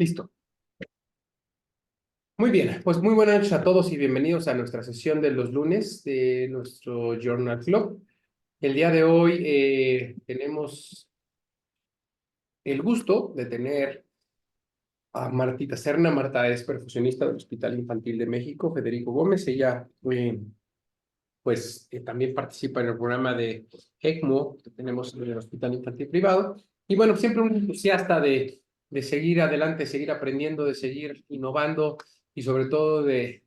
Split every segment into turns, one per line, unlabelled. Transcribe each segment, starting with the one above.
Listo. Muy bien, pues muy buenas noches a todos y bienvenidos a nuestra sesión de los lunes de nuestro Journal Club. El día de hoy tenemos el gusto de tener a Martita Serna. Marta es perfusionista del Hospital Infantil de México, Federico Gómez. Ella también participa en el programa de ECMO que tenemos en el Hospital Infantil Privado. Y bueno, siempre un entusiasta de seguir adelante, seguir aprendiendo, de seguir innovando y sobre todo de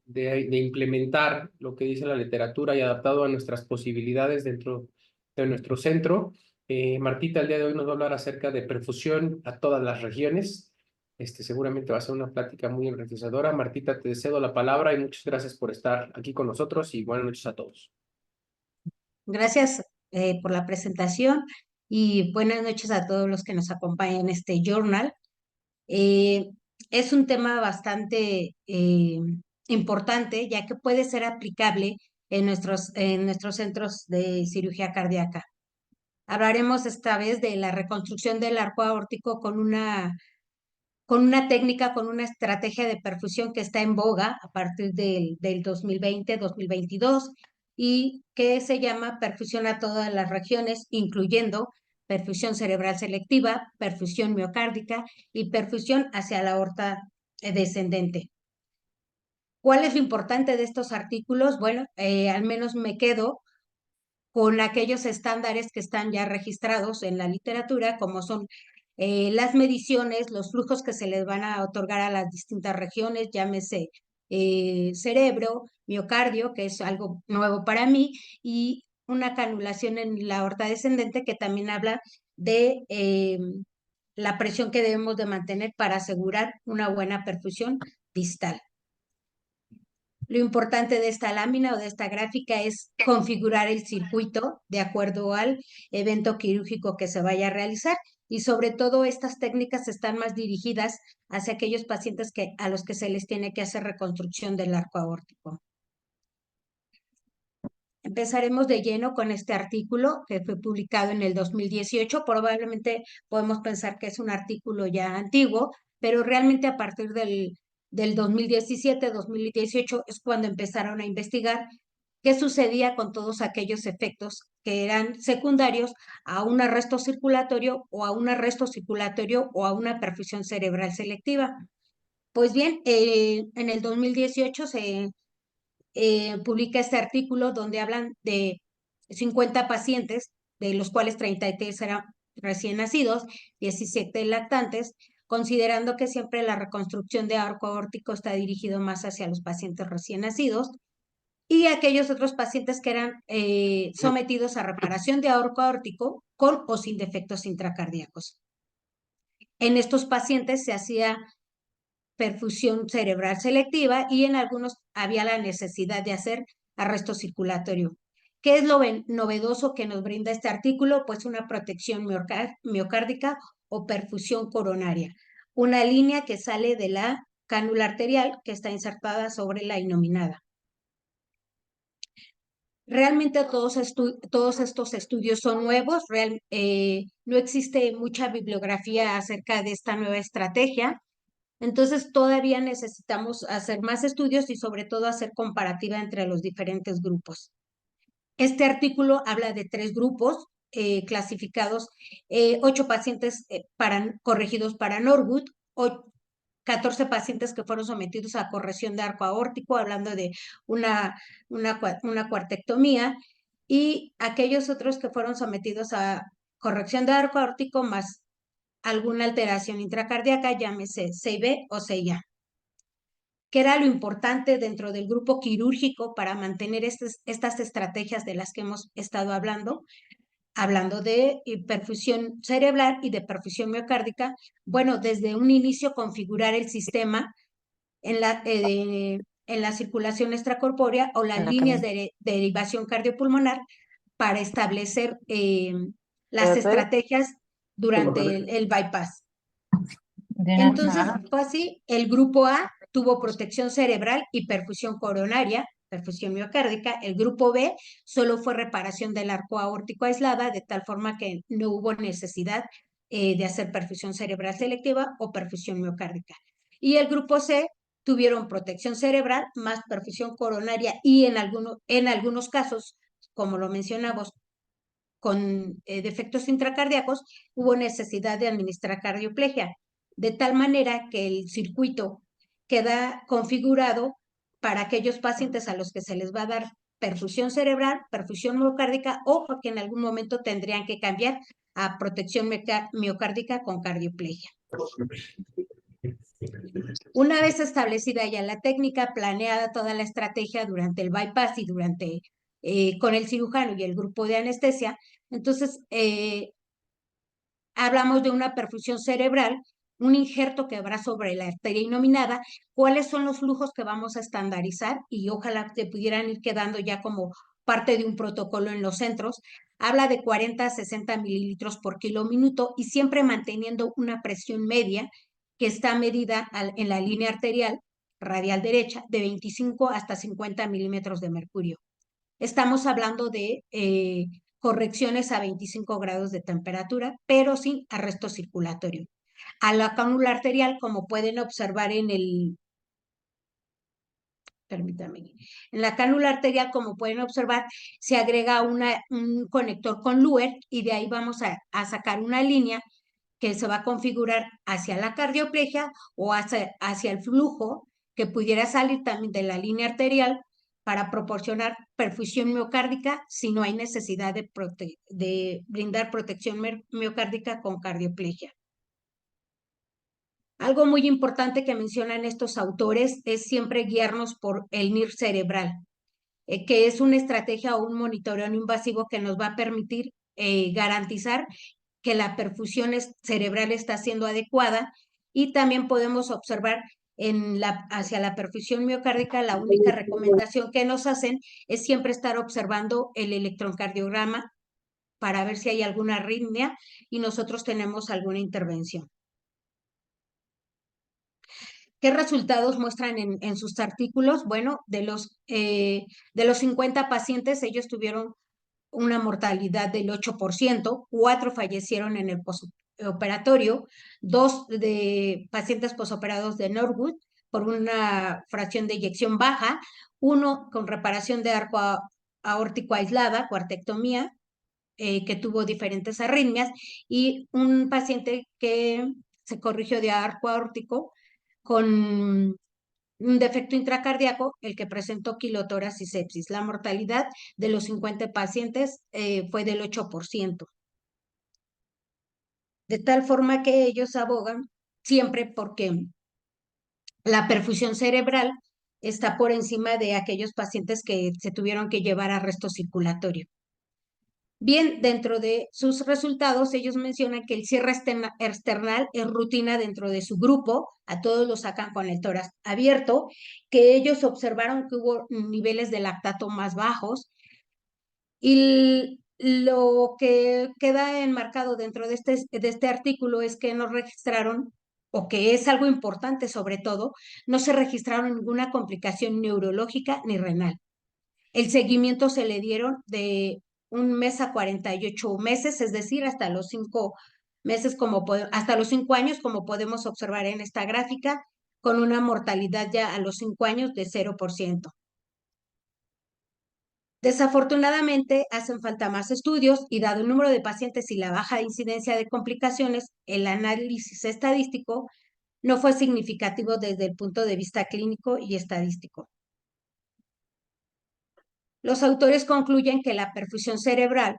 implementar lo que dice la literatura y adaptado a nuestras posibilidades dentro de nuestro centro. Martita el día de hoy nos va a hablar acerca de perfusión a todas las regiones. Seguramente va a ser una plática muy enriquecedora. Martita, te cedo la palabra y muchas gracias por estar aquí con nosotros y buenas noches a todos.
Gracias por la presentación y buenas noches a todos los que nos acompañan en este journal. Eh, es un tema bastante importante, ya que puede ser aplicable en nuestros centros de cirugía cardíaca. Hablaremos esta vez de la reconstrucción del arco aórtico con una técnica, con una estrategia de perfusión que está en boga a partir del 2020-2022 y que se llama perfusión a todas las regiones, incluyendo perfusión cerebral selectiva, perfusión miocárdica y perfusión hacia la aorta descendente. ¿Cuál es lo importante de estos artículos? Bueno, al menos me quedo con aquellos estándares que están ya registrados en la literatura, como son las mediciones, los flujos que se les van a otorgar a las distintas regiones, llámese cerebro, miocardio, que es algo nuevo para mí, y una canulación en la aorta descendente que también habla de la presión que debemos de mantener para asegurar una buena perfusión distal. Lo importante de esta lámina o de esta gráfica es configurar el circuito de acuerdo al evento quirúrgico que se vaya a realizar y sobre todo estas técnicas están más dirigidas hacia aquellos pacientes a los que se les tiene que hacer reconstrucción del arco aórtico. Empezaremos de lleno con este artículo que fue publicado en el 2018. Probablemente podemos pensar que es un artículo ya antiguo, pero realmente a partir del 2017-2018 es cuando empezaron a investigar qué sucedía con todos aquellos efectos que eran secundarios a un arresto circulatorio o a un arresto circulatorio o a una perfusión cerebral selectiva. Pues bien, en el 2018 se publica este artículo donde hablan de 50 pacientes, de los cuales 33 eran recién nacidos, 17 lactantes, considerando que siempre la reconstrucción de arco aórtico está dirigido más hacia los pacientes recién nacidos, y aquellos otros pacientes que eran sometidos a reparación de arco aórtico con o sin defectos intracardíacos. En estos pacientes se hacía perfusión cerebral selectiva y en algunos había la necesidad de hacer arresto circulatorio. ¿Qué es lo novedoso que nos brinda este artículo? Pues una protección miocárdica o perfusión coronaria, una línea que sale de la cánula arterial que está insertada sobre la inominada. Realmente todos estos estudios son nuevos, no existe mucha bibliografía acerca de esta nueva estrategia. Entonces, todavía necesitamos hacer más estudios y sobre todo hacer comparativa entre los diferentes grupos. Este artículo habla de 3 grupos clasificados, 8 pacientes corregidos para Norwood, 14 pacientes que fueron sometidos a corrección de arco aórtico, hablando de una cuartectomía, y aquellos otros que fueron sometidos a corrección de arco aórtico más alguna alteración intracardíaca, llámese CIB o CIA. ¿Qué era lo importante dentro del grupo quirúrgico para mantener estas estrategias de las que hemos estado hablando? Hablando de perfusión cerebral y de perfusión miocárdica, bueno, desde un inicio configurar el sistema en la circulación extracorpórea o las líneas de derivación cardiopulmonar para establecer las estrategias durante el bypass. Entonces, fue así, el grupo A tuvo protección cerebral y perfusión coronaria, perfusión miocárdica. El grupo B solo fue reparación del arco aórtico aislada, de tal forma que no hubo necesidad de hacer perfusión cerebral selectiva o perfusión miocárdica. Y el grupo C tuvieron protección cerebral más perfusión coronaria y en algunos casos, como lo mencionamos, con defectos intracardíacos, hubo necesidad de administrar cardioplegia, de tal manera que el circuito queda configurado para aquellos pacientes a los que se les va a dar perfusión cerebral, perfusión miocárdica o que en algún momento tendrían que cambiar a protección miocárdica con cardioplegia. Una vez establecida ya la técnica, planeada toda la estrategia durante el bypass y con el cirujano y el grupo de anestesia, entonces hablamos de una perfusión cerebral, un injerto que habrá sobre la arteria inominada, cuáles son los flujos que vamos a estandarizar y ojalá te pudieran ir quedando ya como parte de un protocolo en los centros. Habla de 40 a 60 mililitros por kilo minuto y siempre manteniendo una presión media que está medida en la línea arterial radial derecha de 25 hasta 50 milímetros de mercurio. Estamos hablando de correcciones a 25 grados de temperatura, pero sin arresto circulatorio. A la cánula arterial, como pueden observar permítanme, en la cánula arterial, como pueden observar, se agrega un conector con Luer y de ahí vamos a sacar una línea que se va a configurar hacia la cardioplegia o hacia el flujo que pudiera salir también de la línea arterial para proporcionar perfusión miocárdica si no hay necesidad de brindar protección miocárdica con cardioplegia. Algo muy importante que mencionan estos autores es siempre guiarnos por el NIR cerebral, que es una estrategia o un monitoreo no invasivo que nos va a permitir garantizar que la perfusión cerebral está siendo adecuada y también podemos observar hacia la perfusión miocárdica, la única recomendación que nos hacen es siempre estar observando el electrocardiograma para ver si hay alguna arritmia y nosotros tenemos alguna intervención. ¿Qué resultados muestran en sus artículos? Bueno, de los 50 pacientes, ellos tuvieron una mortalidad del 8%, 4 fallecieron en el posoperatorio, 2 de pacientes posoperados de Norwood por una fracción de eyección baja, 1 con reparación de arco aórtico aislada, cuartectomía, que tuvo diferentes arritmias, y un paciente que se corrigió de arco aórtico con un defecto intracardíaco, el que presentó quilotórax y sepsis. La mortalidad de los 50 pacientes fue del 8%. De tal forma que ellos abogan siempre porque la perfusión cerebral está por encima de aquellos pacientes que se tuvieron que llevar a arresto circulatorio. Bien, dentro de sus resultados, ellos mencionan que el cierre external es rutina dentro de su grupo, a todos los sacan con el tórax abierto, que ellos observaron que hubo niveles de lactato más bajos y lo que queda enmarcado dentro de este artículo es que no registraron, o que es algo importante sobre todo, no se registraron ninguna complicación neurológica ni renal. El seguimiento se le dieron de 1 mes a 48 meses, es decir, hasta los 5 meses, hasta los 5 años, como podemos observar en esta gráfica, con una mortalidad ya a los 5 años de 0%. Desafortunadamente, hacen falta más estudios y dado el número de pacientes y la baja incidencia de complicaciones, el análisis estadístico no fue significativo desde el punto de vista clínico y estadístico. Los autores concluyen que la perfusión cerebral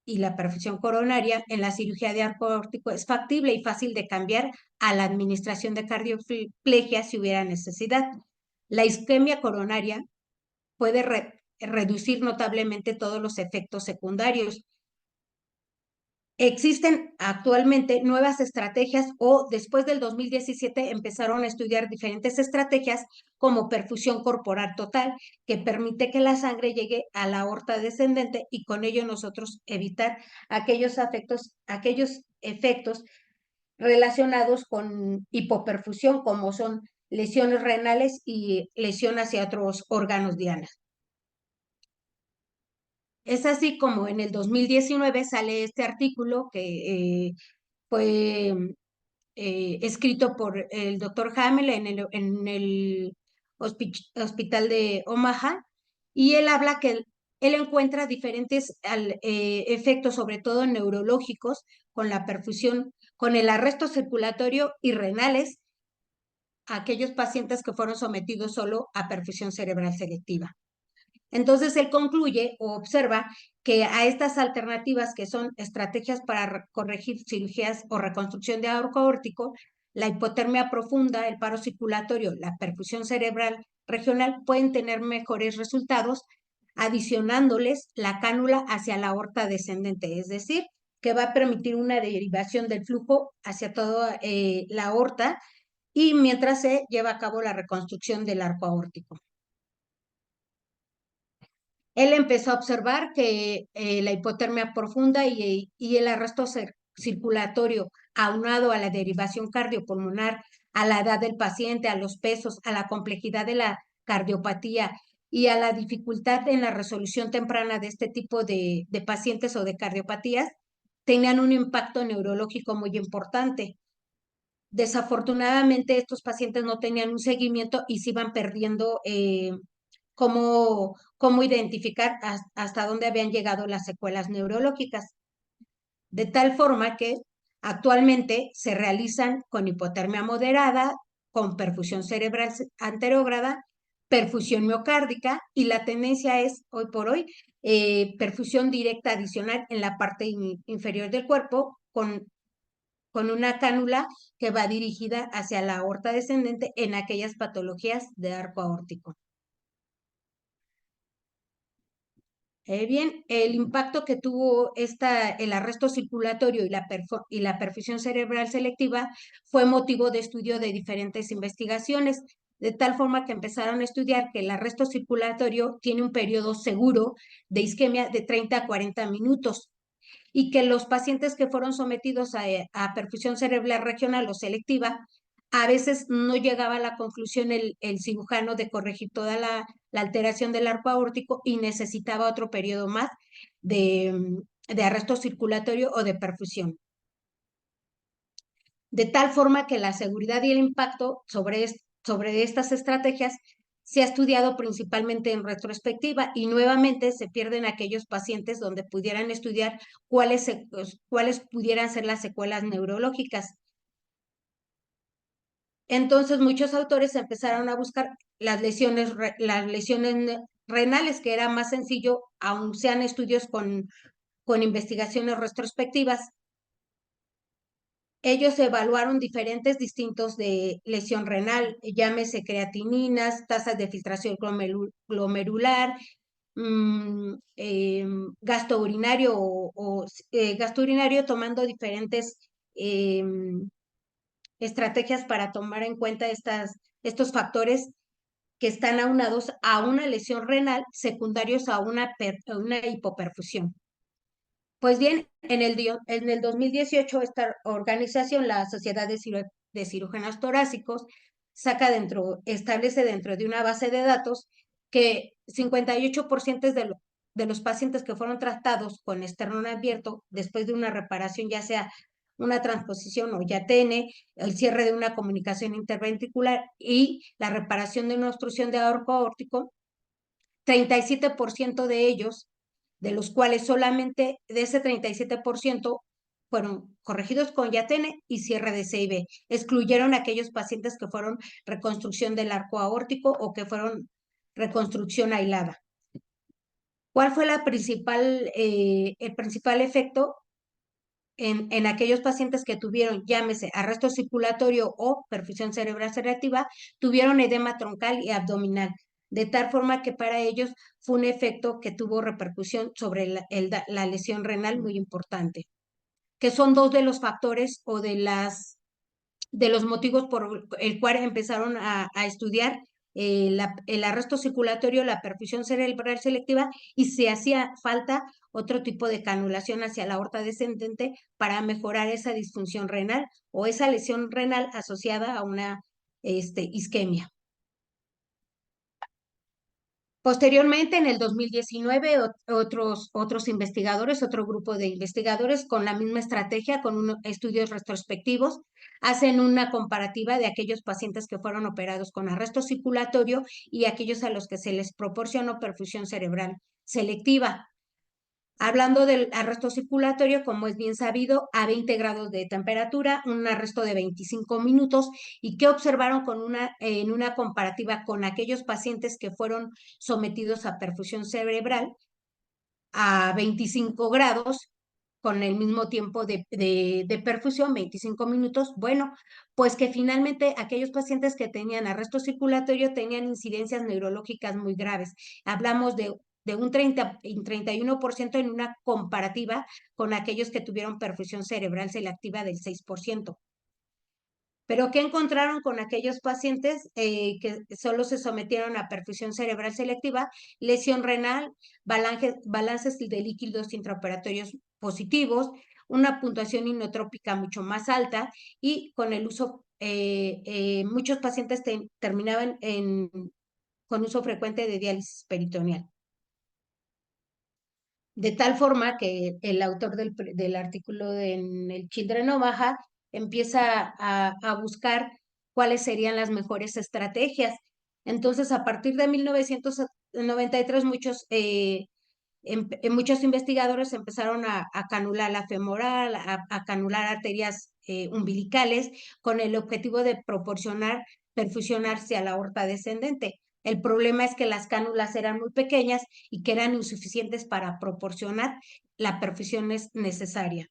y la perfusión coronaria en la cirugía de arco aórtico es factible y fácil de cambiar a la administración de cardioplegia si hubiera necesidad. La isquemia coronaria puede reducir notablemente todos los efectos secundarios. Existen actualmente nuevas estrategias o después del 2017 empezaron a estudiar diferentes estrategias como perfusión corporal total, que permite que la sangre llegue a la aorta descendente y con ello nosotros evitar aquellos efectos relacionados con hipoperfusión como son lesiones renales y lesión hacia otros órganos dianas. Es así como en el 2019 sale este artículo que fue escrito por el doctor Hamel en el hospital de Omaha, y él habla que él encuentra diferentes efectos, sobre todo neurológicos, con la perfusión, con el arresto circulatorio y renales a aquellos pacientes que fueron sometidos solo a perfusión cerebral selectiva. Entonces, él concluye o observa que a estas alternativas, que son estrategias para corregir cirugías o reconstrucción de arco aórtico, la hipotermia profunda, el paro circulatorio, la perfusión cerebral regional, pueden tener mejores resultados adicionándoles la cánula hacia la aorta descendente, es decir, que va a permitir una derivación del flujo hacia toda la aorta, y mientras se lleva a cabo la reconstrucción del arco aórtico. Él empezó a observar que la hipotermia profunda y el arresto circulatorio, aunado a la derivación cardiopulmonar, a la edad del paciente, a los pesos, a la complejidad de la cardiopatía y a la dificultad en la resolución temprana de este tipo de pacientes o de cardiopatías, tenían un impacto neurológico muy importante. Desafortunadamente, estos pacientes no tenían un seguimiento y se iban perdiendo cómo identificar hasta dónde habían llegado las secuelas neurológicas. De tal forma que actualmente se realizan con hipotermia moderada, con perfusión cerebral anterógrada, perfusión miocárdica, y la tendencia es, hoy por hoy, perfusión directa adicional en la parte inferior del cuerpo con una cánula que va dirigida hacia la aorta descendente en aquellas patologías de arco aórtico. Bien, el impacto que tuvo el arresto circulatorio y la perfusión cerebral selectiva fue motivo de estudio de diferentes investigaciones, de tal forma que empezaron a estudiar que el arresto circulatorio tiene un periodo seguro de isquemia de 30 a 40 minutos, y que los pacientes que fueron sometidos a perfusión cerebral regional o selectiva, a veces no llegaba a la conclusión el cirujano de corregir toda la alteración del arco aórtico y necesitaba otro periodo más de arresto circulatorio o de perfusión. De tal forma que la seguridad y el impacto sobre estas estrategias se ha estudiado principalmente en retrospectiva, y nuevamente se pierden aquellos pacientes donde pudieran estudiar cuáles pudieran ser las secuelas neurológicas. Entonces, muchos autores empezaron a buscar las lesiones renales, que era más sencillo, aun sean estudios con investigaciones retrospectivas. Ellos evaluaron diferentes distintos de lesión renal, llámese creatininas, tasas de filtración glomerular, gasto urinario gasto urinario, tomando diferentes estrategias para tomar en cuenta estos factores que están aunados a una lesión renal, secundarios a una hipoperfusión. Pues bien, en el 2018, esta organización, la Sociedad de Cirujanos Torácicos, establece dentro de una base de datos que 58% de los pacientes que fueron tratados con esternón abierto después de una reparación, ya sea una transposición o YATN, el cierre de una comunicación interventricular y la reparación de una obstrucción de arco aórtico, 37% de ellos, de los cuales solamente de ese 37% fueron corregidos con YATN y cierre de CIB. Excluyeron a aquellos pacientes que fueron reconstrucción del arco aórtico o que fueron reconstrucción aislada. ¿Cuál fue el principal efecto en aquellos pacientes que tuvieron, llámese, arresto circulatorio o perfusión cerebral selectiva? Tuvieron edema troncal y abdominal, de tal forma que para ellos fue un efecto que tuvo repercusión sobre la lesión renal muy importante, que son dos de los factores o de los motivos por el cual empezaron a estudiar el arresto circulatorio, la perfusión cerebral selectiva, y se hacía falta otro tipo de canulación hacia la aorta descendente para mejorar esa disfunción renal o esa lesión renal asociada a una isquemia. Posteriormente, en el 2019, otros investigadores, otro grupo de investigadores con la misma estrategia, con estudios retrospectivos, hacen una comparativa de aquellos pacientes que fueron operados con arresto circulatorio y aquellos a los que se les proporcionó perfusión cerebral selectiva. Hablando del arresto circulatorio, como es bien sabido, a 20 grados de temperatura, un arresto de 25 minutos, y que observaron en una comparativa con aquellos pacientes que fueron sometidos a perfusión cerebral a 25 grados, con el mismo tiempo de perfusión, 25 minutos. Bueno, pues que finalmente aquellos pacientes que tenían arresto circulatorio tenían incidencias neurológicas muy graves. Hablamos de un 31% en una comparativa con aquellos que tuvieron perfusión cerebral selectiva del 6%. Pero ¿qué encontraron con aquellos pacientes que solo se sometieron a perfusión cerebral selectiva? Lesión renal, balances de líquidos intraoperatorios positivos, una puntuación inotrópica mucho más alta, y con el uso, muchos pacientes terminaban con uso frecuente de diálisis peritoneal. De tal forma que el autor del artículo en el Children of Baja empieza a buscar cuáles serían las mejores estrategias. Entonces, a partir de 1993, muchos investigadores empezaron a canular la femoral, a canular arterias umbilicales, con el objetivo de proporcionar perfusión hacia la aorta descendente. El problema es que las cánulas eran muy pequeñas y que eran insuficientes para proporcionar la perfusión necesaria.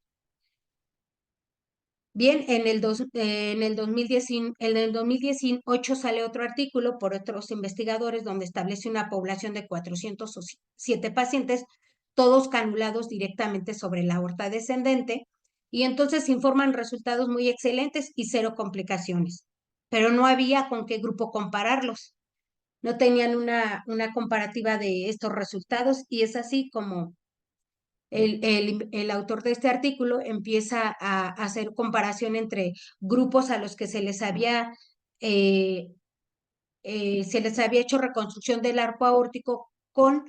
Bien, en el 2018 sale otro artículo por otros investigadores donde establece una población de 407 pacientes, todos canulados directamente sobre la aorta descendente, y entonces informan resultados muy excelentes y cero complicaciones, pero no había con qué grupo compararlos. No tenían una comparativa de estos resultados, y es así como el autor de este artículo empieza a hacer comparación entre grupos a los que eh, se les había hecho reconstrucción del arco aórtico con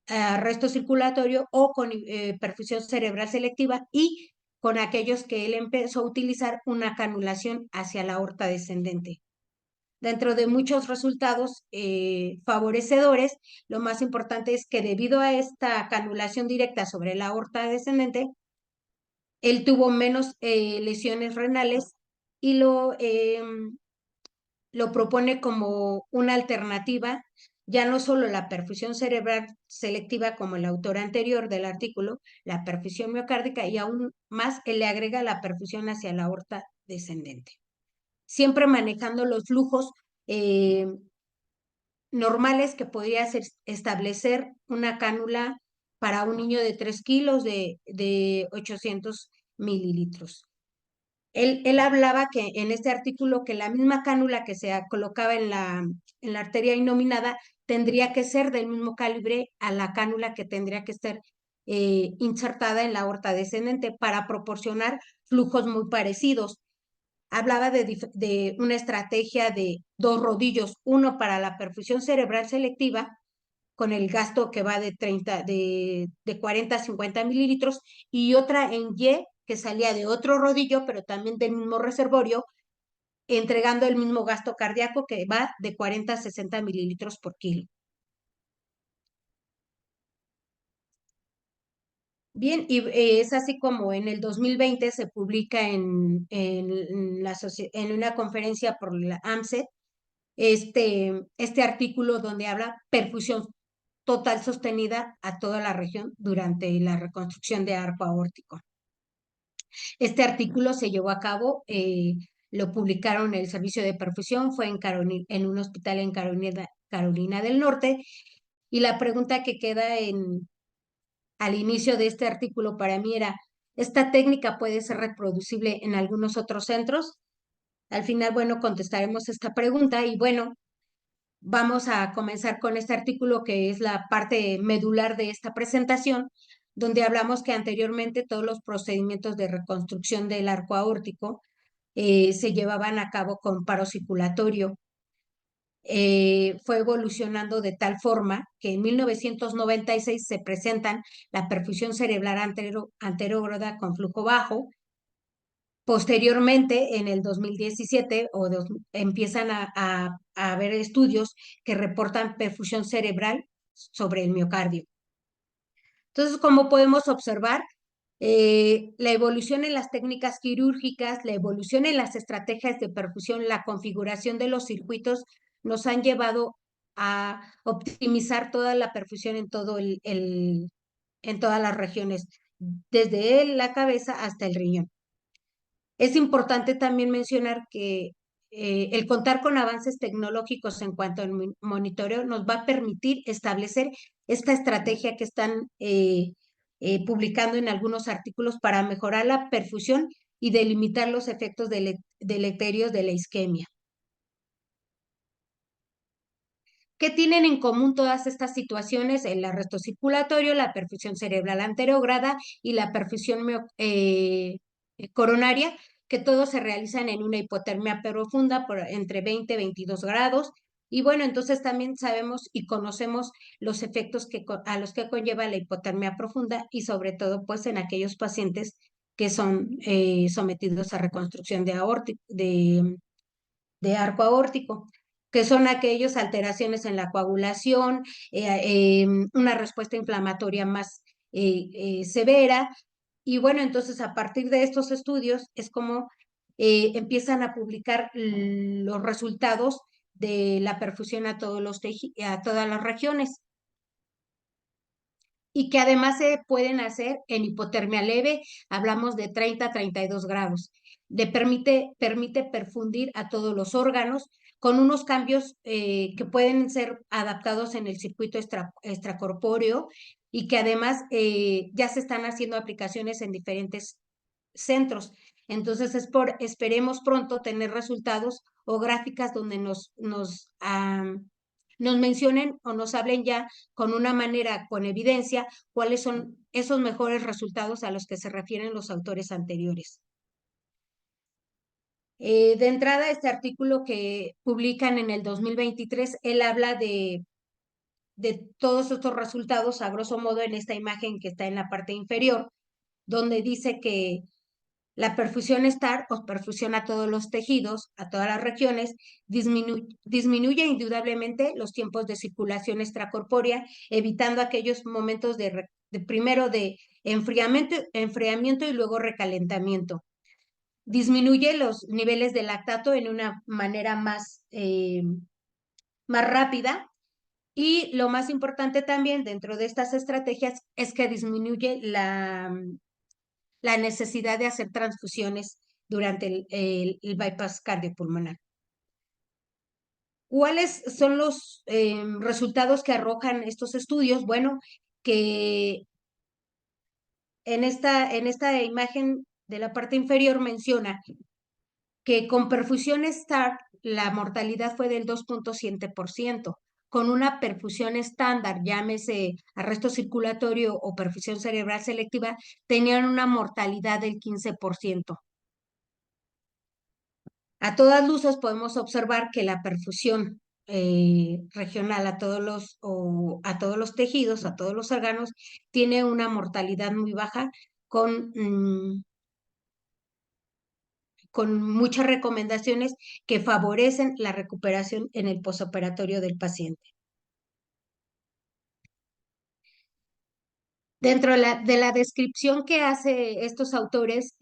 arresto circulatorio o con perfusión cerebral selectiva, y con aquellos que él empezó a utilizar una canulación hacia la aorta descendente. Dentro de muchos resultados favorecedores, lo más importante es que debido a esta canulación directa sobre la aorta descendente, él tuvo menos lesiones renales, y lo propone como una alternativa, ya no solo la perfusión cerebral selectiva como el autor anterior del artículo, la perfusión miocárdica, y aún más él le agrega la perfusión hacia la aorta descendente, siempre manejando los flujos eh, normales que podría establecer una cánula para un niño de 3 kilos de 800 mililitros. Él hablaba que en este artículo que la misma cánula que se colocaba en la arteria inominada tendría que ser del mismo calibre a la cánula que tendría que estar insertada en la aorta descendente para proporcionar flujos muy parecidos. Hablaba de una estrategia de 2 rodillos, uno para la perfusión cerebral selectiva, con el gasto que va de 40 a 50 mililitros, y otra en Y, que salía de otro rodillo, pero también del mismo reservorio, entregando el mismo gasto cardíaco, que va de 40 a 60 mililitros por kilo. Bien, y es así como en el 2020 se publica en una conferencia por la AMSET este artículo donde habla perfusión total sostenida a toda la región durante la reconstrucción de arco aórtico. Este artículo se llevó a cabo, lo publicaron en el servicio de perfusión, fue en un hospital en Carolina del Norte, y la pregunta que queda al inicio de este artículo para mí era: ¿esta técnica puede ser reproducible en algunos otros centros? Al final, bueno, contestaremos esta pregunta, y bueno, vamos a comenzar con este artículo que es la parte medular de esta presentación, donde hablamos que anteriormente todos los procedimientos de reconstrucción del arco aórtico se llevaban a cabo con paro circulatorio. fue evolucionando de tal forma que en 1996 se presentan la perfusión cerebral anterógrada con flujo bajo. Posteriormente, en el 2017, empiezan a haber estudios que reportan perfusión cerebral sobre el miocardio. Entonces, como podemos observar, la evolución en las técnicas quirúrgicas, la evolución en las estrategias de perfusión, la configuración de los circuitos nos han llevado a optimizar toda la perfusión en en todas las regiones, desde la cabeza hasta el riñón. Es importante también mencionar que el contar con avances tecnológicos en cuanto al monitoreo nos va a permitir establecer esta estrategia que están publicando en algunos artículos para mejorar la perfusión y delimitar los efectos deleterios de la isquemia. ¿Qué tienen en común todas estas situaciones? El arresto circulatorio, la perfusión cerebral anterograda y la perfusión coronaria, que todos se realizan en una hipotermia profunda por entre 20 y 22 grados. Y bueno, entonces también sabemos y conocemos los efectos a los que conlleva la hipotermia profunda y sobre todo pues en aquellos pacientes que son sometidos a reconstrucción de arco aórtico, que son aquellos alteraciones en la coagulación, una respuesta inflamatoria más severa. Y bueno, entonces a partir de estos estudios es como empiezan a publicar los resultados de la perfusión a a todas las regiones y que además se pueden hacer en hipotermia leve, hablamos de 30 a 32 grados. Permite perfundir a todos los órganos con unos cambios que pueden ser adaptados en el circuito extracorpóreo y que además ya se están haciendo aplicaciones en diferentes centros. Entonces, esperemos pronto tener resultados o gráficas donde nos mencionen o nos hablen ya con una manera, con evidencia, cuáles son esos mejores resultados a los que se refieren los autores anteriores. De entrada, este artículo que publican en el 2023, él habla de todos estos resultados, a grosso modo, en esta imagen que está en la parte inferior, donde dice que la perfusión STAR o perfusión a todos los tejidos, a todas las regiones, disminuye indudablemente los tiempos de circulación extracorpórea, evitando aquellos momentos primero de enfriamiento y luego recalentamiento. Disminuye los niveles de lactato en una manera más rápida. Y lo más importante también dentro de estas estrategias es que disminuye la necesidad de hacer transfusiones durante el bypass cardiopulmonar. ¿Cuáles son los resultados que arrojan estos estudios? Bueno, que en esta imagen de la parte inferior menciona que con perfusión STAR la mortalidad fue del 2.7%. Con una perfusión estándar, llámese arresto circulatorio o perfusión cerebral selectiva, tenían una mortalidad del 15%. A todas luces podemos observar que la perfusión regional a a todos los tejidos, a todos los órganos, tiene una mortalidad muy baja con muchas recomendaciones que favorecen la recuperación en el posoperatorio del paciente. Dentro de la descripción que hace estos autores,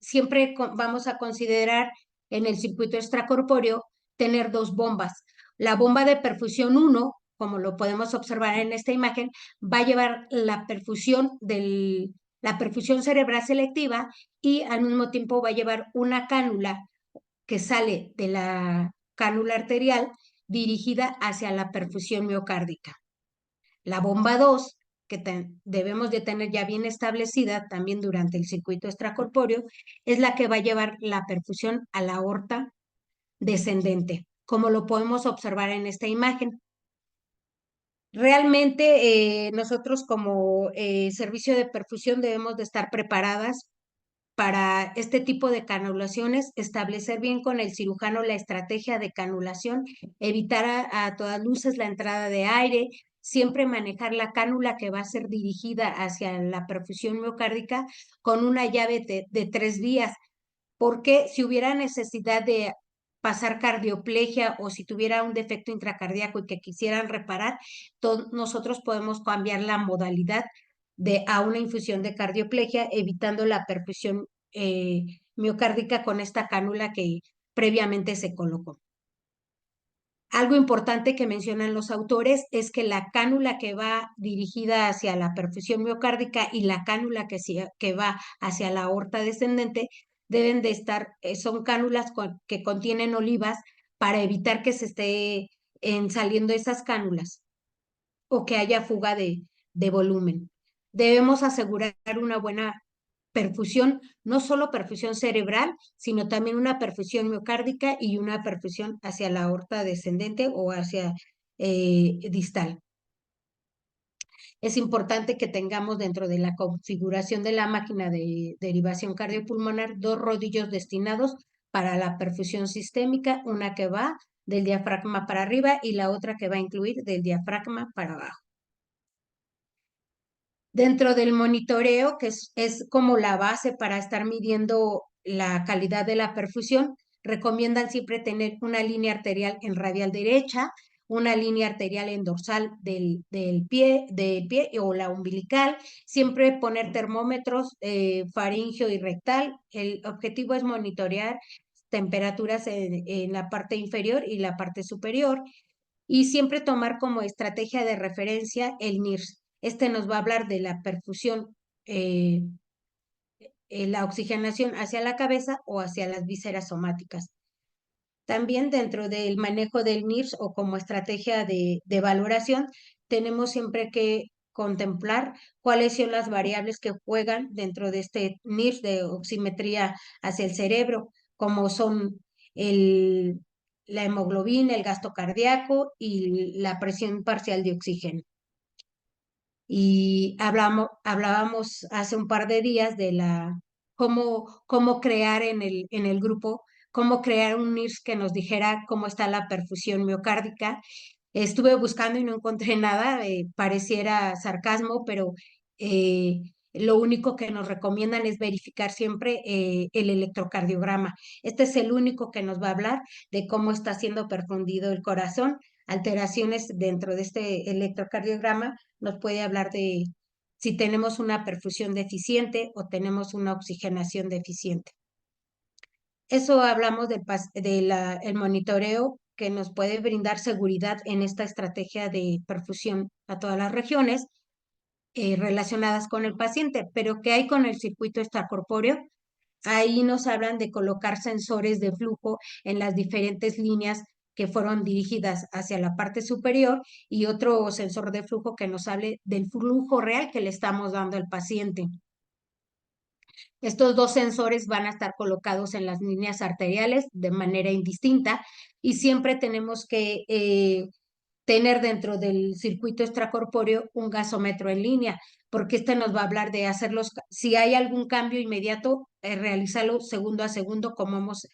siempre vamos a considerar en el circuito extracorpóreo tener dos bombas. La bomba de perfusión 1, como lo podemos observar en esta imagen, va a llevar la perfusión cerebral selectiva y al mismo tiempo va a llevar una cánula que sale de la cánula arterial dirigida hacia la perfusión miocárdica. La bomba 2, que debemos de tener ya bien establecida también durante el circuito extracorpóreo, es la que va a llevar la perfusión a la aorta descendente, como lo podemos observar en esta imagen. Realmente nosotros como servicio de perfusión debemos de estar preparadas para este tipo de canulaciones, establecer bien con el cirujano la estrategia de canulación, evitar a todas luces la entrada de aire, siempre manejar la cánula que va a ser dirigida hacia la perfusión miocárdica con una llave de 3 vías, porque si hubiera necesidad de pasar cardioplegia o si tuviera un defecto intracardíaco y que quisieran reparar, nosotros podemos cambiar la modalidad a una infusión de cardioplegia, evitando la perfusión miocárdica con esta cánula que previamente se colocó. Algo importante que mencionan los autores es que la cánula que va dirigida hacia la perfusión miocárdica y la cánula que va hacia la aorta descendente deben de estar, son cánulas que contienen olivas para evitar que se esté saliendo esas cánulas o que haya fuga de volumen. Debemos asegurar una buena perfusión, no solo perfusión cerebral, sino también una perfusión miocárdica y una perfusión hacia la aorta descendente o hacia distal. Es importante que tengamos dentro de la configuración de la máquina de derivación cardiopulmonar 2 rodillos destinados para la perfusión sistémica, una que va del diafragma para arriba y la otra que va a incluir del diafragma para abajo. Dentro del monitoreo, que es como la base para estar midiendo la calidad de la perfusión, recomiendan siempre tener una línea arterial en radial derecha, una línea arterial en dorsal del pie o la umbilical, siempre poner termómetros faríngeo y rectal. El objetivo es monitorear temperaturas en la parte inferior y la parte superior y siempre tomar como estrategia de referencia el NIRS. Este nos va a hablar de la perfusión, la oxigenación hacia la cabeza o hacia las vísceras somáticas. También dentro del manejo del NIRS o como estrategia de valoración, tenemos siempre que contemplar cuáles son las variables que juegan dentro de este NIRS de oximetría hacia el cerebro, como son el, la hemoglobina, el gasto cardíaco y la presión parcial de oxígeno. Y hablábamos hace un par de días de cómo crear en el grupo, cómo crear un NIRS que nos dijera cómo está la perfusión miocárdica. Estuve buscando y no encontré nada, pareciera sarcasmo, pero eh, lo único que nos recomiendan es verificar siempre el electrocardiograma. Este es el único que nos va a hablar de cómo está siendo perfundido el corazón. Alteraciones dentro de este electrocardiograma nos puede hablar de si tenemos una perfusión deficiente o tenemos una oxigenación deficiente. Eso hablamos el monitoreo que nos puede brindar seguridad en esta estrategia de perfusión a todas las regiones relacionadas con el paciente, pero ¿qué hay con el circuito extracorpóreo? Ahí nos hablan de colocar sensores de flujo en las diferentes líneas que fueron dirigidas hacia la parte superior y otro sensor de flujo que nos hable del flujo real que le estamos dando al paciente. Estos 2 sensores van a estar colocados en las líneas arteriales de manera indistinta y siempre tenemos que tener dentro del circuito extracorpóreo un gasómetro en línea, porque este nos va a hablar de hacerlos, si hay algún cambio inmediato, realizarlo segundo a segundo como hemos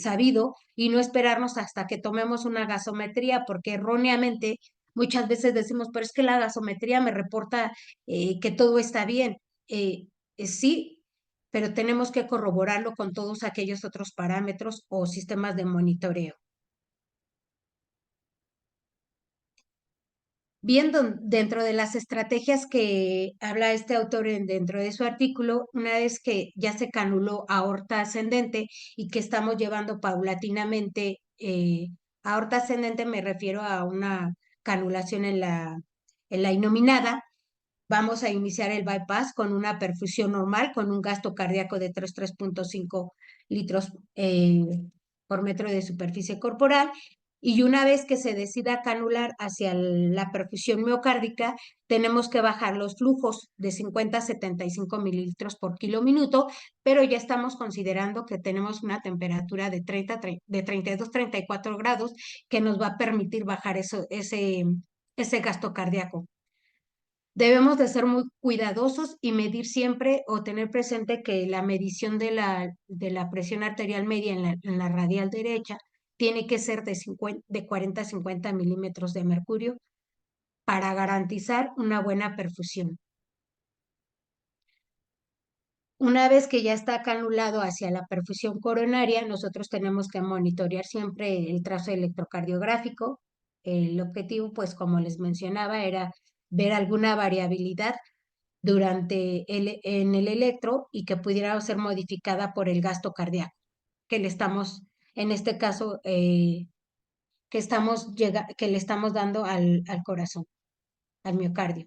sabido y no esperarnos hasta que tomemos una gasometría, porque erróneamente muchas veces decimos, pero es que la gasometría me reporta que todo está bien. Sí, pero tenemos que corroborarlo con todos aquellos otros parámetros o sistemas de monitoreo. Bien, dentro de las estrategias que habla este autor dentro de su artículo, una vez que ya se canuló aorta ascendente y que estamos llevando paulatinamente, aorta ascendente me refiero a una canulación en la inominada, vamos a iniciar el bypass con una perfusión normal, con un gasto cardíaco de 3.5 litros por metro de superficie corporal. Y una vez que se decida canular hacia la perfusión miocárdica, tenemos que bajar los flujos de 50 a 75 mililitros por kilo minuto, pero ya estamos considerando que tenemos una temperatura de 32-34 grados que nos va a permitir bajar ese gasto cardíaco. Debemos de ser muy cuidadosos y medir siempre o tener presente que la medición de la presión arterial media en la radial derecha tiene que ser de 40 a 50 milímetros de mercurio para garantizar una buena perfusión. Una vez que ya está canulado hacia la perfusión coronaria, nosotros tenemos que monitorear siempre el trazo electrocardiográfico. El objetivo, pues como les mencionaba, era ver alguna variabilidad en el electro y que pudiera ser modificada por el gasto cardíaco que le estamos, en este caso, que le estamos dando al corazón, al miocardio.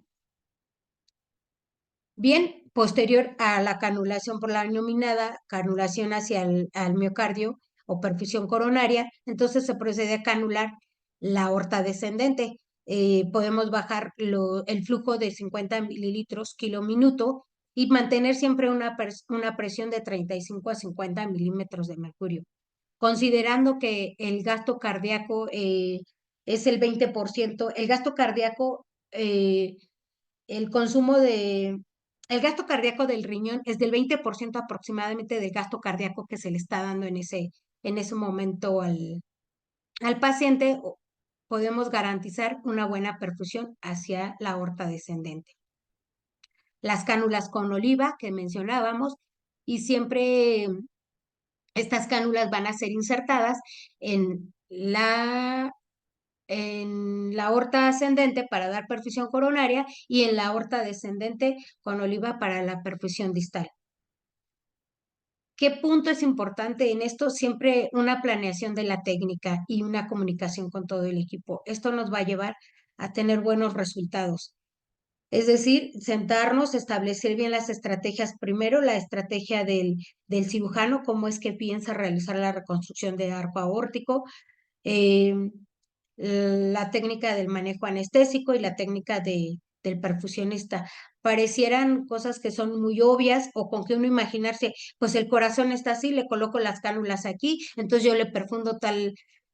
Bien, posterior a la canulación por la denominada canulación hacia al miocardio o perfusión coronaria, entonces se procede a canular la aorta descendente. Podemos bajar el flujo de 50 mililitros kilo minuto y mantener siempre una presión de 35 a 50 milímetros de mercurio, considerando que el gasto cardíaco es el 20%. El gasto cardíaco el consumo de, el gasto cardíaco del riñón es del 20% aproximadamente del gasto cardíaco que se le está dando en ese momento al paciente. Podemos garantizar una buena perfusión hacia la aorta descendente. Las cánulas con oliva que mencionábamos, y siempre estas cánulas van a ser insertadas en la aorta ascendente para dar perfusión coronaria y en la aorta descendente con oliva para la perfusión distal. ¿Qué punto es importante en esto? Siempre una planeación de la técnica y una comunicación con todo el equipo. Esto nos va a llevar a tener buenos resultados. Es decir, sentarnos, establecer bien las estrategias. Primero, la estrategia del cirujano, cómo es que piensa realizar la reconstrucción de arco aórtico. La técnica del manejo anestésico y la técnica del perfusionista. Parecieran cosas que son muy obvias o con que uno imaginarse, pues el corazón está así, le coloco las cánulas aquí, entonces yo le perfundo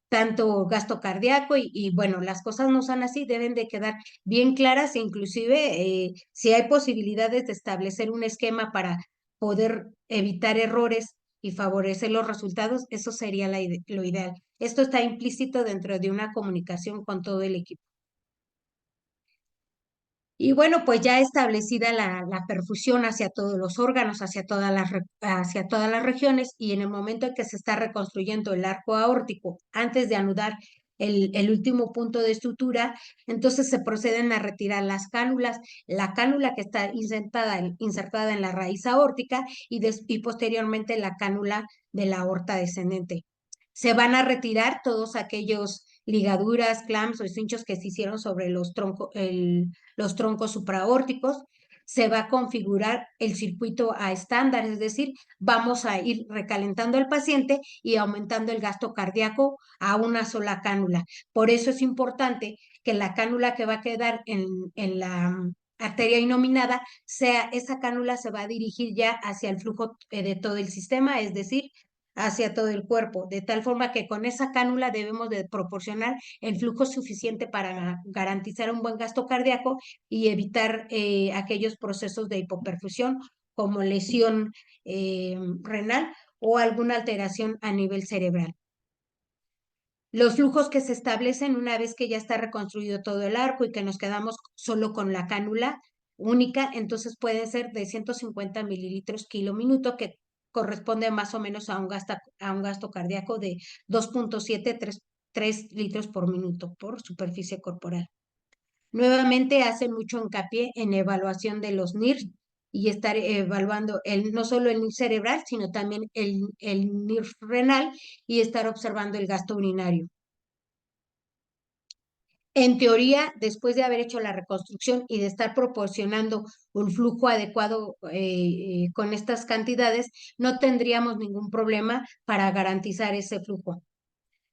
tanto gasto cardíaco y bueno, las cosas no son así, deben de quedar bien claras e inclusive si hay posibilidades de establecer un esquema para poder evitar errores y favorecer los resultados, eso sería lo ideal. Esto está implícito dentro de una comunicación con todo el equipo. Y bueno, pues ya establecida la perfusión hacia todos los órganos, hacia todas las regiones, y en el momento en que se está reconstruyendo el arco aórtico, antes de anudar el último punto de sutura, entonces se proceden a retirar las cánulas, la cánula que está insertada en la raíz aórtica y posteriormente la cánula de la aorta descendente. Se van a retirar todos aquellos ligaduras, clamps o cinchos que se hicieron sobre los troncos supraórticos. Se va a configurar el circuito a estándar, es decir, vamos a ir recalentando al paciente y aumentando el gasto cardíaco a una sola cánula. Por eso es importante que la cánula que va a quedar en la arteria inominada, esa cánula se va a dirigir ya hacia el flujo de todo el sistema, es decir, hacia todo el cuerpo, de tal forma que con esa cánula debemos de proporcionar el flujo suficiente para garantizar un buen gasto cardíaco y evitar aquellos procesos de hipoperfusión como lesión renal o alguna alteración a nivel cerebral. Los flujos que se establecen una vez que ya está reconstruido todo el arco y que nos quedamos solo con la cánula única, entonces pueden ser de 150 mililitros kilo minuto, que corresponde más o menos a un gasto cardíaco de 2.7, 3 litros por minuto por superficie corporal. Nuevamente hacen mucho hincapié en evaluación de los NIRS y estar evaluando no solo el NIR cerebral, sino también el NIR renal y estar observando el gasto urinario. En teoría, después de haber hecho la reconstrucción y de estar proporcionando un flujo adecuado con estas cantidades, no tendríamos ningún problema para garantizar ese flujo.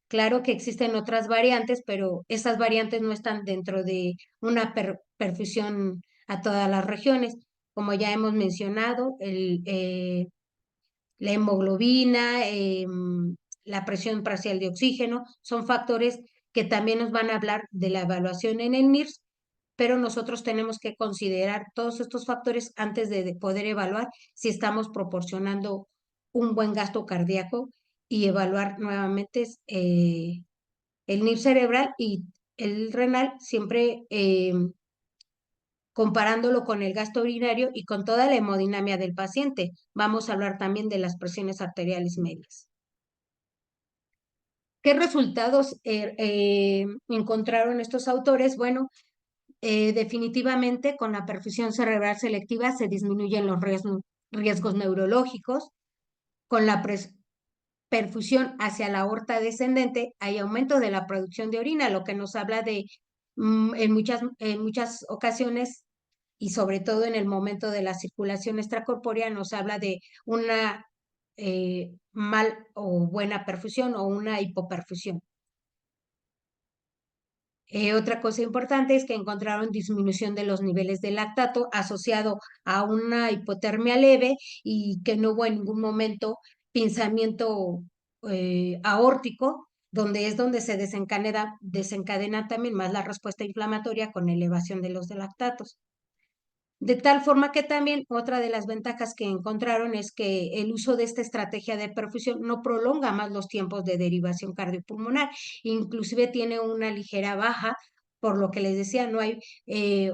Claro que existen otras variantes, pero esas variantes no están dentro de una perfusión a todas las regiones. Como ya hemos mencionado, la hemoglobina, la presión parcial de oxígeno, son factores que también nos van a hablar de la evaluación en el NIRS, pero nosotros tenemos que considerar todos estos factores antes de poder evaluar si estamos proporcionando un buen gasto cardíaco y evaluar nuevamente el NIR cerebral y el renal, siempre comparándolo con el gasto urinario y con toda la hemodinamia del paciente. Vamos a hablar también de las presiones arteriales medias. ¿Qué resultados encontraron estos autores? Bueno, definitivamente con la perfusión cerebral selectiva se disminuyen los riesgos neurológicos. Con la perfusión hacia la aorta descendente hay aumento de la producción de orina, lo que nos habla de en muchas ocasiones y sobre todo en el momento de la circulación extracorpórea nos habla de una mal o buena perfusión o una hipoperfusión. Otra cosa importante es que encontraron disminución de los niveles de lactato asociado a una hipotermia leve y que no hubo en ningún momento pinzamiento aórtico, donde se desencadena también más la respuesta inflamatoria con elevación de los lactatos. De tal forma que también otra de las ventajas que encontraron es que el uso de esta estrategia de perfusión no prolonga más los tiempos de derivación cardiopulmonar, inclusive tiene una ligera baja, por lo que les decía, no hay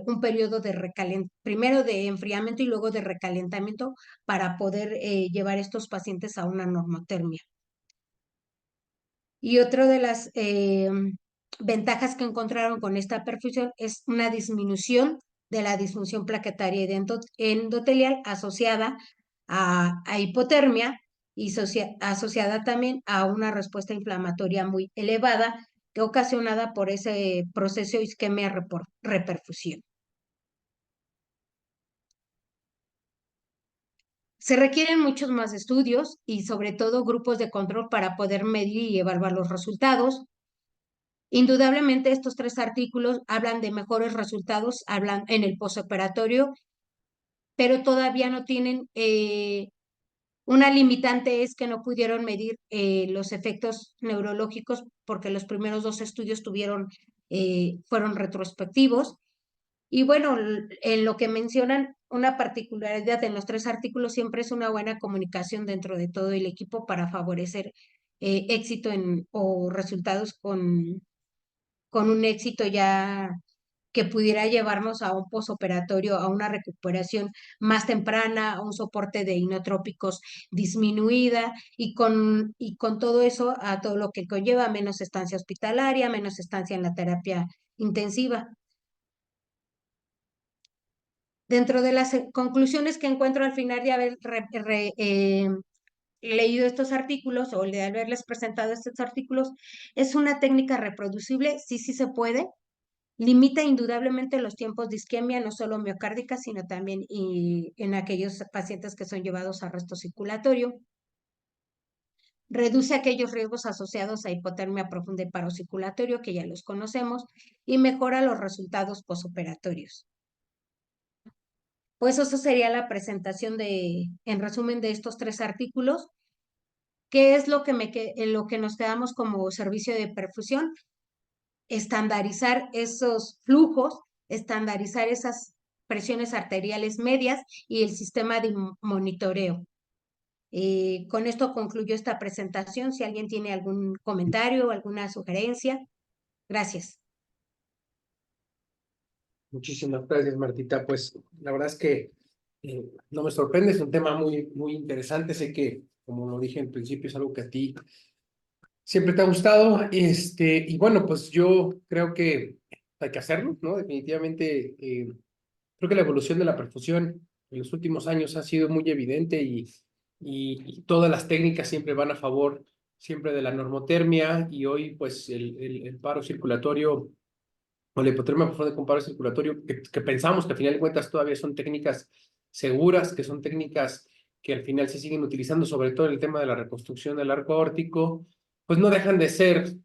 un periodo de primero de enfriamiento y luego de recalentamiento para poder llevar estos pacientes a una normotermia. Y otra de las ventajas que encontraron con esta perfusión es una disminución de la disfunción plaquetaria endotelial asociada a hipotermia y asociada también a una respuesta inflamatoria muy elevada que ocasionada por ese proceso de isquemia-reperfusión. Se requieren muchos más estudios y sobre todo grupos de control para poder medir y evaluar los resultados. Indudablemente estos 3 artículos hablan de mejores resultados, hablan en el posoperatorio, pero todavía no tienen una limitante, es que no pudieron medir los efectos neurológicos porque los primeros 2 estudios fueron retrospectivos. Y bueno, en lo que mencionan, una particularidad en los 3 artículos siempre es una buena comunicación dentro de todo el equipo para favorecer éxito o resultados con un éxito ya que pudiera llevarnos a un posoperatorio, a una recuperación más temprana, a un soporte de inotrópicos disminuida y con todo eso, a todo lo que conlleva menos estancia hospitalaria, menos estancia en la terapia intensiva. Dentro de las conclusiones que encuentro al final de haber leído estos artículos o de haberles presentado estos artículos, es una técnica reproducible, sí se puede. Limita indudablemente los tiempos de isquemia, no solo miocárdica, sino también en aquellos pacientes que son llevados a arresto circulatorio. Reduce aquellos riesgos asociados a hipotermia profunda y paro circulatorio, que ya los conocemos, y mejora los resultados posoperatorios. Pues eso sería la presentación en resumen de estos 3 artículos. ¿Qué es lo que nos quedamos como servicio de perfusión? Estandarizar esos flujos, estandarizar esas presiones arteriales medias y el sistema de monitoreo. Con esto concluyo esta presentación. Si alguien tiene algún comentario o alguna sugerencia, gracias.
Muchísimas gracias, Martita. Pues la verdad es que no me sorprende, es un tema muy interesante. Sé que, como lo dije en principio, es algo que a ti siempre te ha gustado. Y bueno, pues yo creo que hay que hacerlo, ¿no? Definitivamente, creo que la evolución de la perfusión en los últimos años ha sido muy evidente y todas las técnicas siempre van a favor siempre de la normotermia y hoy pues el paro circulatorio o la hipotermia profunda con paro circulatorio, que pensamos que al final de cuentas todavía son técnicas seguras, que son técnicas que al final se siguen utilizando, sobre todo en el tema de la reconstrucción del arco aórtico, pues no dejan de ser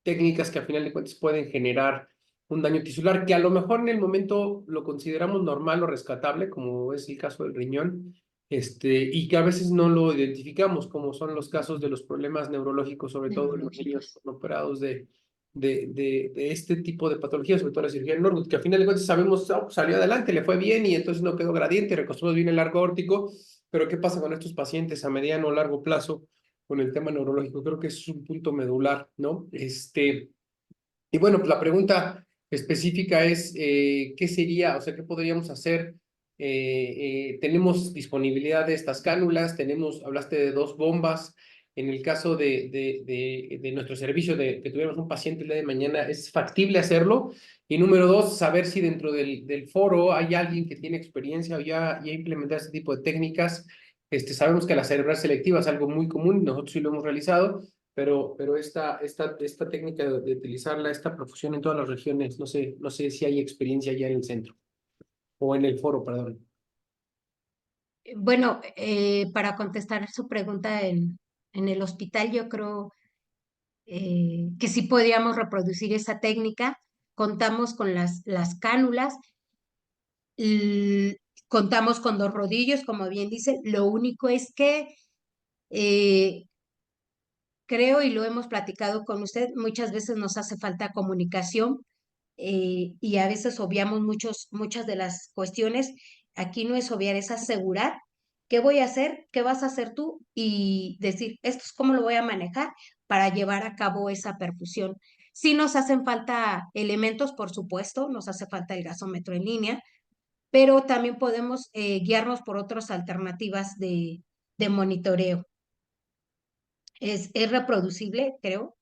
técnicas que al final de cuentas pueden generar un daño tisular, que a lo mejor en el momento lo consideramos normal o rescatable, como es el caso del riñón, y que a veces no lo identificamos, como son los casos de los problemas neurológicos, sobre todo en los niños operados de de este tipo de patologías, sobre todo la cirugía de Norwood, que al final de cuentas sabemos, salió adelante, le fue bien y entonces no quedó gradiente, reconstruimos bien el arco aórtico, pero ¿qué pasa con estos pacientes a mediano o largo plazo con el tema neurológico? Creo que es un punto medular, ¿no? Y bueno, pues la pregunta específica es, ¿qué sería, o sea, qué podríamos hacer? Tenemos disponibilidad de estas cánulas, hablaste de 2 bombas. En el caso de nuestro servicio, que tuviéramos un paciente el día de mañana, ¿es factible hacerlo? Y número 2, saber si dentro del foro hay alguien que tiene experiencia o ya implementado este tipo de técnicas. Sabemos que la cerebral selectiva es algo muy común, nosotros sí lo hemos realizado, pero esta técnica de utilizarla, esta profusión en todas las regiones, no sé si hay experiencia ya en el centro o en el foro, perdón.
Bueno, para contestar su pregunta en el hospital, yo creo que sí podríamos reproducir esa técnica. Contamos con las cánulas, y contamos con 2 rodillos, como bien dice. Lo único es que eh, creo, y lo hemos platicado con usted, muchas veces nos hace falta comunicación, y a veces obviamos muchas de las cuestiones. Aquí no es obviar, es asegurar qué voy a hacer, qué vas a hacer tú y decir, esto es cómo lo voy a manejar para llevar a cabo esa perfusión. Sí nos hacen falta elementos, por supuesto, nos hace falta el gasómetro en línea, pero también podemos guiarnos por otras alternativas de monitoreo. Es reproducible, creo.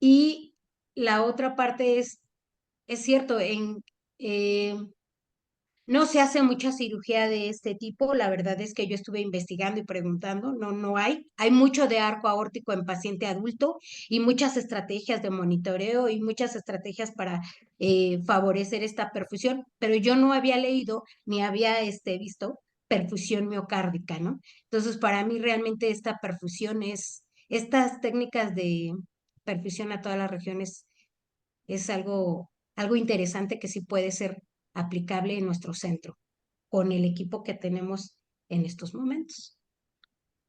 Y la otra parte es cierto, eh, no se hace mucha cirugía de este tipo. La verdad es que yo estuve investigando y preguntando, no hay. Hay mucho de arco aórtico en paciente adulto y muchas estrategias de monitoreo y muchas estrategias para favorecer esta perfusión, pero yo no había leído ni había visto perfusión miocárdica, ¿no? Entonces, para mí realmente esta perfusión estas técnicas de perfusión a todas las regiones es algo interesante que sí puede ser aplicable en nuestro centro con el equipo que tenemos en estos momentos.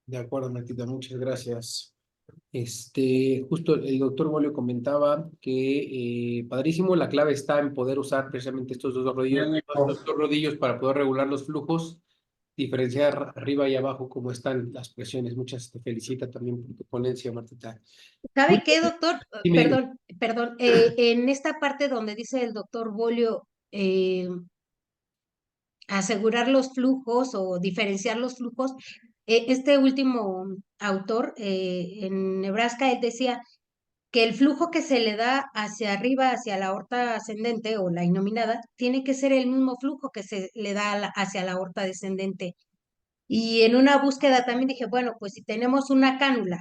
De acuerdo, Martita, muchas gracias. Justo el doctor Bolio comentaba que padrísimo, la clave está en poder usar precisamente estos dos rodillos para poder regular los flujos, diferenciar arriba y abajo cómo están las presiones. Muchas te felicita también por tu ponencia, Martita.
¿Sabe qué, doctor?
Dime, dime.
Perdón, en esta parte donde dice el doctor Bolio, asegurar los flujos o diferenciar los flujos, este último autor en Nebraska, él decía que el flujo que se le da hacia arriba, hacia la aorta ascendente o la inominada, tiene que ser el mismo flujo que se le da hacia la aorta descendente. Y en una búsqueda también dije, bueno, pues si tenemos una cánula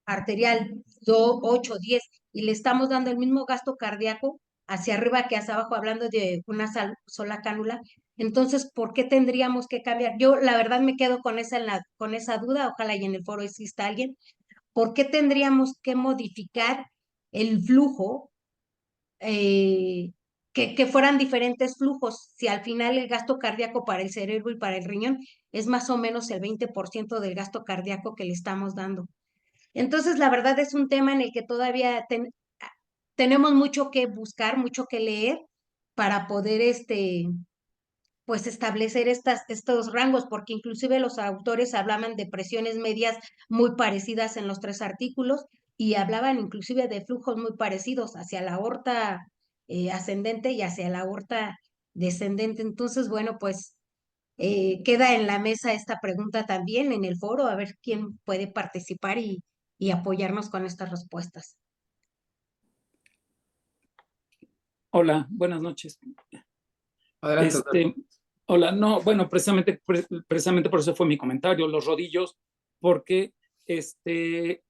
arterial 8, 10 y le estamos dando el mismo gasto cardíaco hacia arriba que hacia abajo, hablando de una sola cánula, entonces, ¿por qué tendríamos que cambiar? Yo la verdad me quedo con esa duda, ojalá y en el foro exista alguien. ¿Por qué tendríamos que modificar el flujo, que fueran diferentes flujos, si al final el gasto cardíaco para el cerebro y para el riñón es más o menos el 20% del gasto cardíaco que le estamos dando? Entonces, la verdad es un tema en el que todavía tenemos mucho que buscar, mucho que leer para poder pues establecer estos rangos, porque inclusive los autores hablaban de presiones medias muy parecidas en los 3 artículos y hablaban inclusive de flujos muy parecidos hacia la aorta ascendente y hacia la aorta descendente. Entonces, bueno, pues queda en la mesa esta pregunta también en el foro, a ver quién puede participar y apoyarnos con estas respuestas.
Hola, buenas noches.
Adelante, doctor.
Hola, no, bueno, precisamente por eso fue mi comentario, los rodillos, porque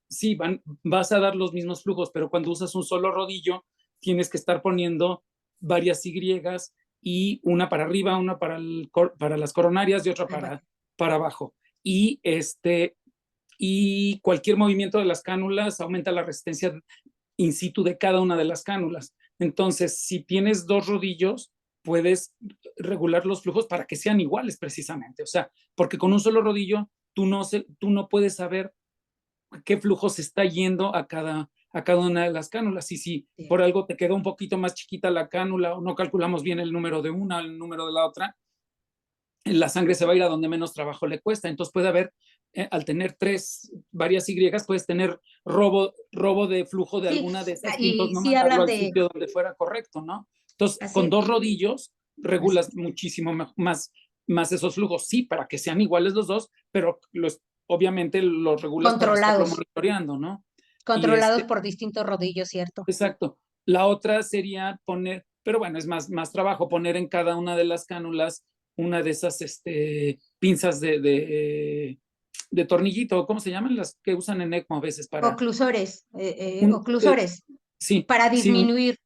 sí, vas a dar los mismos flujos, pero cuando usas un solo rodillo, tienes que estar poniendo varias Y y una para arriba, una para las coronarias y otra para abajo. Y cualquier movimiento de las cánulas aumenta la resistencia in situ de cada una de las cánulas. Entonces, si tienes 2 rodillos, puedes regular los flujos para que sean iguales precisamente. O sea, porque con un solo rodillo tú no puedes saber qué flujo se está yendo a a cada una de las cánulas. Y si
Sí.
por algo te quedó un poquito más chiquita la cánula o no calculamos bien el número de una, el número de la otra, la sangre se va a ir a donde menos trabajo le cuesta. Entonces puede haber, al tener varias Y, puedes tener robo de flujo de
Sí,
alguna de esas y
y
entonces no
sí
mandarlo
hablan
al
de,
sitio donde fuera correcto, ¿no? Entonces, con
así,
2 rodillos regulas muchísimo más esos flujos. Sí, para que sean iguales los dos, pero obviamente los regulas para estarlo
controlados,
monitoreando, ¿no? Y
controlados por distintos rodillos, ¿cierto?
exacto. La otra sería poner, pero bueno, es más trabajo poner en cada una de las cánulas una de esas pinzas de tornillito, ¿cómo se llaman? Las que usan en ECMO a veces para
Oclusores,
eh,
oclusores,
sí,
para
sí,
disminuir.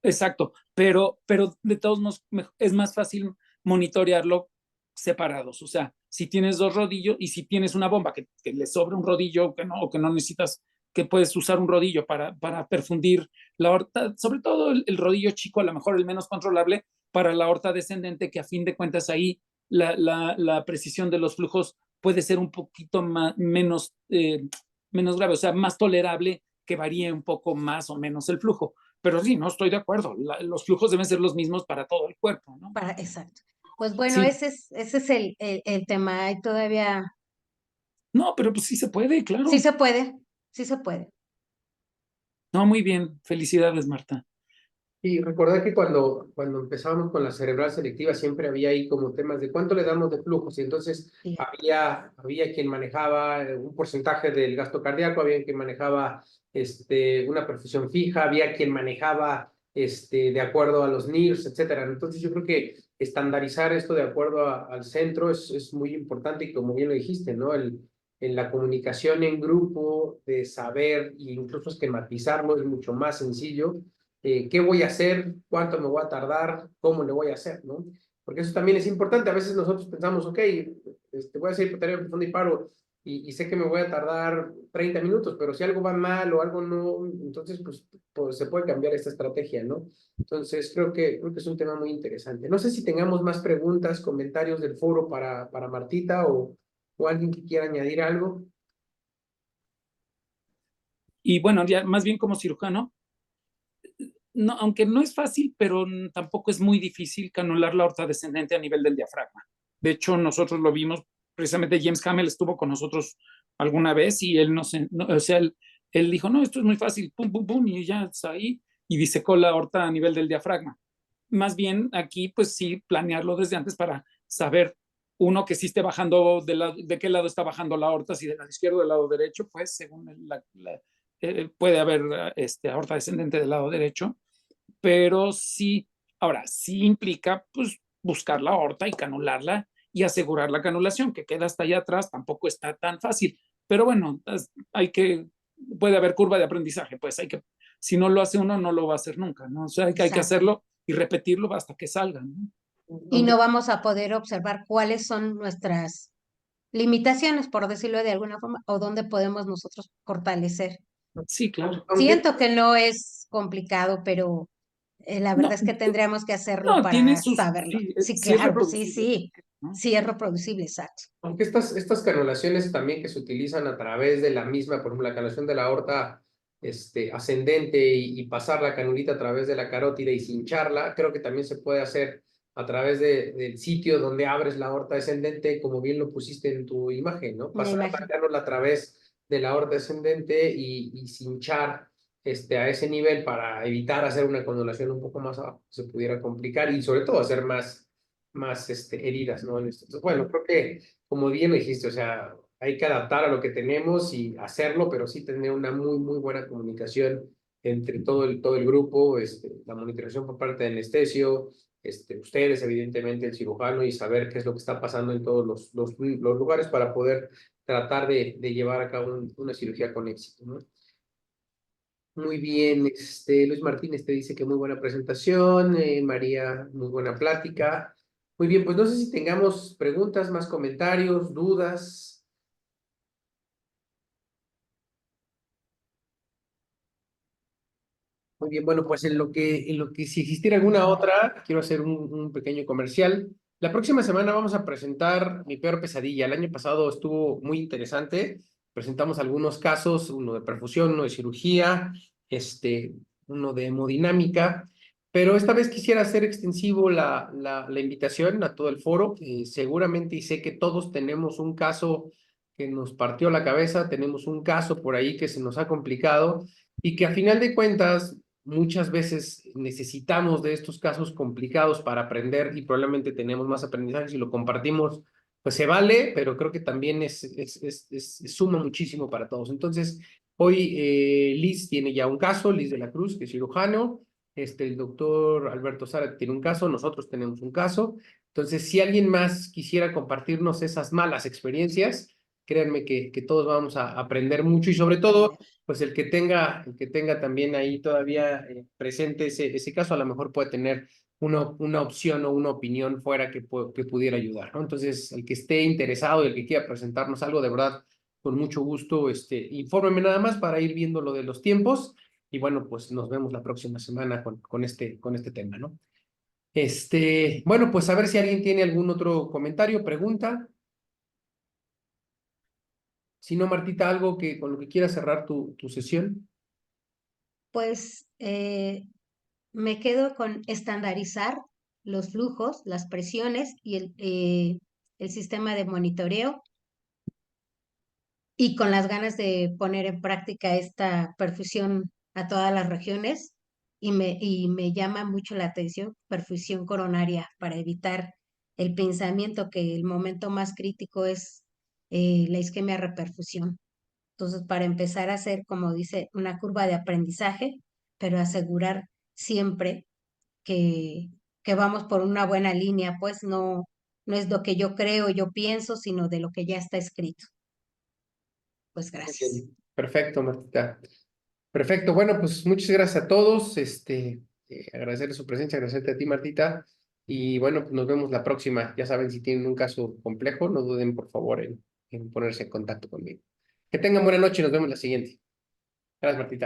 exacto, pero de todos modos es más fácil monitorearlo separados. O sea, si tienes 2 rodillos y si tienes una bomba que le sobra un rodillo o que no necesitas, que puedes usar un rodillo para perfundir la aorta, sobre todo el rodillo chico, a lo mejor el menos controlable para la aorta descendente, que a fin de cuentas ahí la precisión de los flujos puede ser un poquito menos grave, o sea, más tolerable, que varíe un poco más o menos el flujo. Pero sí, no estoy de acuerdo. Los flujos deben ser los mismos para todo el cuerpo, ¿no?
Exacto. Pues bueno,
Sí,
ese es el tema. Hay todavía,
no, pero pues sí se puede,
sí
claro.
se puede, sí se puede.
No, muy bien. Felicidades, Marta.
Y recordar que cuando empezábamos con la cerebral selectiva siempre había ahí como temas de cuánto le damos de flujos y entonces
Sí.
había quien manejaba un porcentaje del gasto cardíaco, había quien manejaba una perfusión fija, había quien manejaba de acuerdo a los NIRS, etcétera. Entonces yo creo que estandarizar esto de acuerdo al centro es muy importante y como bien lo dijiste, ¿no? En la comunicación en grupo, de saber e incluso esquematizarlo es mucho más sencillo. ¿Qué voy a hacer? ¿Cuánto me voy a tardar? ¿Cómo le voy a hacer? ¿No? Porque eso también es importante. A veces nosotros pensamos, ok, voy a hacer hipotermia profunda y paro y sé que me voy a tardar 30 minutos, pero si algo va mal o algo no, entonces pues se puede cambiar esta estrategia, ¿no? Entonces creo que es un tema muy interesante. No sé si tengamos más preguntas, comentarios del foro para Martita o alguien que quiera añadir algo.
Y bueno, ya más bien como cirujano, no, aunque no es fácil, pero tampoco es muy difícil canular la aorta descendente a nivel del diafragma. De hecho, nosotros lo vimos, precisamente James Hamel estuvo con nosotros alguna vez y él o sea, él dijo, no, esto es muy fácil, pum, pum, pum, y ya está ahí, y disecó la aorta a nivel del diafragma. Más bien aquí, pues sí, planearlo desde antes para saber, uno, que sí esté bajando, de qué lado está bajando la aorta, si del lado izquierdo o del lado derecho, pues según puede haber aorta descendente del lado derecho, pero sí, ahora sí implica pues buscar la aorta y canularla y asegurar la canulación, que queda hasta allá atrás, tampoco está tan fácil, pero bueno, puede haber curva de aprendizaje, pues si no lo hace uno, no lo va a hacer nunca, ¿no? O sea, hay que
Exacto.
hacerlo y repetirlo hasta que salga, ¿no?
Y no vamos a poder observar cuáles son nuestras limitaciones, por decirlo de alguna forma, o dónde podemos nosotros fortalecer.
Sí, claro.
Siento que no es complicado, pero la verdad
No,
es que tendríamos que hacerlo
no, tiene
para saberlo. Sí,
sí es
claro, sí,
reproducible,
sí.
¿no?
Sí, es reproducible, exacto.
Aunque estas canulaciones también que se utilizan a través de la misma, por ejemplo, la canulación de la aorta ascendente y pasar la canulita a través de la carótida y cincharla, creo que también se puede hacer a través del sitio donde abres la aorta descendente, como bien lo pusiste en tu imagen, ¿no?
Una
Pasar la
imagen.
cánula a través de la aorta descendente y cinchar a ese nivel para evitar hacer una canulación un poco más abajo, se pudiera complicar y sobre todo hacer más heridas, ¿no? Entonces, bueno, creo que como bien me dijiste, o sea, hay que adaptar a lo que tenemos y hacerlo, pero sí tener una muy buena comunicación entre todo el grupo, la monitorización por parte de anestesio, ustedes, evidentemente, el cirujano, y saber qué es lo que está pasando en todos los lugares para poder tratar de llevar a cabo una cirugía con éxito, ¿no? Muy bien, Luis Martínez te dice que muy buena presentación, María, muy buena plática. Muy bien, pues no sé si tengamos preguntas, más comentarios, dudas. Muy bien, bueno, pues en lo que si existiera alguna otra, quiero hacer un pequeño comercial. La próxima semana vamos a presentar Mi Peor Pesadilla. El año pasado estuvo muy interesante presentamos algunos casos, uno de perfusión, uno de cirugía, uno de hemodinámica, pero esta vez quisiera hacer extensivo la invitación a todo el foro. Seguramente y sé que todos tenemos un caso que nos partió la cabeza, tenemos un caso por ahí que se nos ha complicado y que a final de cuentas muchas veces necesitamos de estos casos complicados para aprender y probablemente tenemos más aprendizaje si lo compartimos, pues se vale, pero creo que también suma muchísimo para todos. Entonces, hoy Liz tiene ya un caso, Liz de la Cruz, que es cirujano, el doctor Alberto Zárate tiene un caso, nosotros tenemos un caso. Entonces, si alguien más quisiera compartirnos esas malas experiencias, créanme que todos vamos a aprender mucho y sobre todo, pues el que tenga también ahí todavía presente ese caso, a lo mejor puede tener una opción o una opinión fuera que pudiera ayudar, ¿no? Entonces, el que esté interesado y el que quiera presentarnos algo, de verdad, con mucho gusto, infórmeme nada más para ir viendo lo de los tiempos y bueno, pues nos vemos la próxima semana con este tema, ¿no? Bueno, pues a ver si alguien tiene algún otro comentario, pregunta. Si no, Martita, algo con lo que quieras cerrar tu sesión.
Pues me quedo con estandarizar los flujos, las presiones y el sistema de monitoreo y con las ganas de poner en práctica esta perfusión a todas las regiones y me llama mucho la atención perfusión coronaria para evitar el pensamiento que el momento más crítico es la isquemia reperfusión. Entonces, para empezar a hacer, como dice, una curva de aprendizaje, pero asegurar siempre que, que vamos por una buena línea, pues no es lo que yo creo, yo pienso, sino de lo que ya está escrito. Pues gracias.
Perfecto, Martita. Perfecto. Bueno, pues muchas gracias a todos. Agradecerles su presencia, agradecerte a ti, Martita. Y bueno, pues nos vemos la próxima. Ya saben, si tienen un caso complejo, no duden, por favor, en ponerse en contacto conmigo. Que tengan buena noche y nos vemos la siguiente. Gracias, Martita.